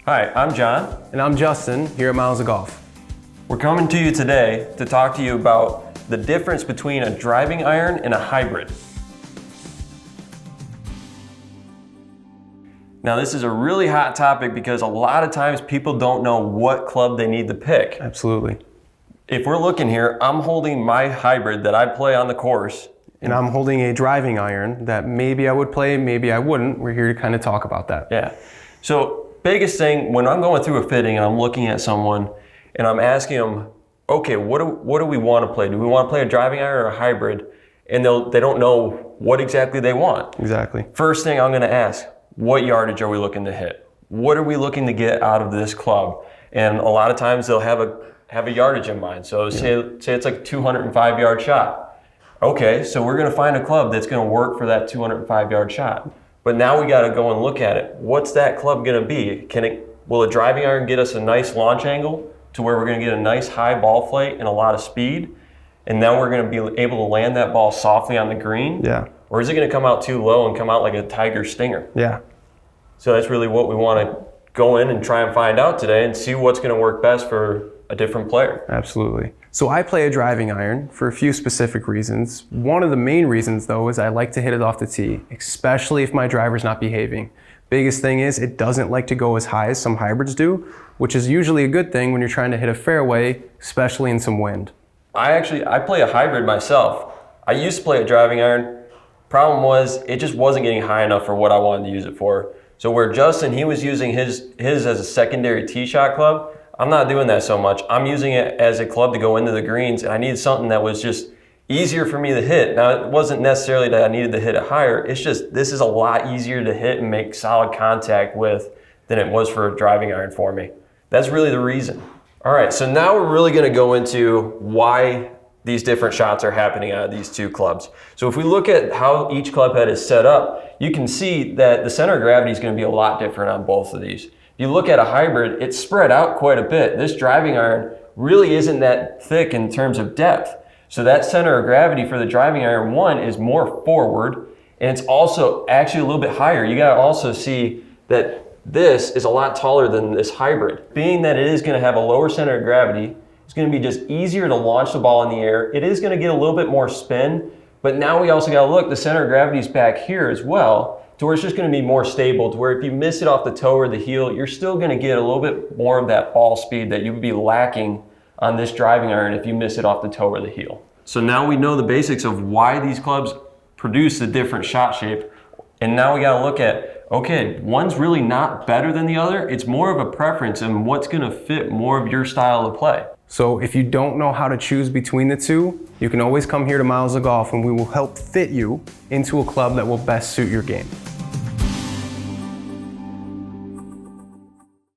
Hi, I'm John. And I'm Justin, here at Miles of Golf. We're coming to you today to talk to you about the difference between a driving iron and a hybrid. Now, this is a really hot topic because a lot of times people don't know what club they need to pick. Absolutely. If we're looking here, I'm holding my hybrid that I play on the course. And I'm holding a driving iron that maybe I would play, maybe I wouldn't. We're here to kind of talk about that. Yeah. So biggest thing, when I'm going through a fitting and I'm looking at someone and I'm asking them, okay, what do we want to play? Do we want to play a driving iron or a hybrid? And they don't know what exactly they want. Exactly. First thing I'm going to ask, what yardage are we looking to hit? What are we looking to get out of this club? And a lot of times they'll have a yardage in mind. So say it's like a 205 yard shot. Okay, so we're going to find a club that's going to work for that 205 yard shot. But now we got to go and look at it. What's that club going to be? Will a driving iron get us a nice launch angle to where we're going to get a nice high ball flight and a lot of speed? And now we're going to be able to land that ball softly on the green? Yeah. Or is it going to come out too low and come out like a tiger stinger? Yeah. So that's really what we want to go in and try and find out today and see what's going to work best for a different player. Absolutely. So I play a driving iron for a few specific reasons. One of the main reasons though is I like to hit it off the tee, especially if my driver's not behaving. Biggest thing is it doesn't like to go as high as some hybrids do, which is usually a good thing when you're trying to hit a fairway, especially in some wind. I play a hybrid myself. I used to play a driving iron. Problem was it just wasn't getting high enough for what I wanted to use it for. So where Justin, he was using his as a secondary tee shot club, I'm not doing that so much. I'm using it as a club to go into the greens, and I needed something that was just easier for me to hit. Now, it wasn't necessarily that I needed to hit it higher. It's just this is a lot easier to hit and make solid contact with than it was for a driving iron for me. That's really the reason. All right, so now we're really going to go into why these different shots are happening out of these two clubs. So if we look at how each club head is set up, you can see that the center of gravity is going to be a lot different on both of these. If you look at a hybrid, it's spread out quite a bit. This driving iron really isn't that thick in terms of depth. So that center of gravity for the driving iron one is more forward, and it's also actually a little bit higher. You gotta also see that this is a lot taller than this hybrid. Being that it is gonna have a lower center of gravity, it's gonna be just easier to launch the ball in the air. It is gonna get a little bit more spin, but now we also gotta look, the center of gravity is back here as well, to where it's just going to be more stable, to where if you miss it off the toe or the heel, you're still going to get a little bit more of that ball speed that you would be lacking on this driving iron if you miss it off the toe or the heel. So now we know the basics of why these clubs produce a different shot shape, and now we got to look at, okay, one's really not better than the other, it's more of a preference and what's going to fit more of your style of play. So if you don't know how to choose between the two, you can always come here to Miles of Golf and we will help fit you into a club that will best suit your game.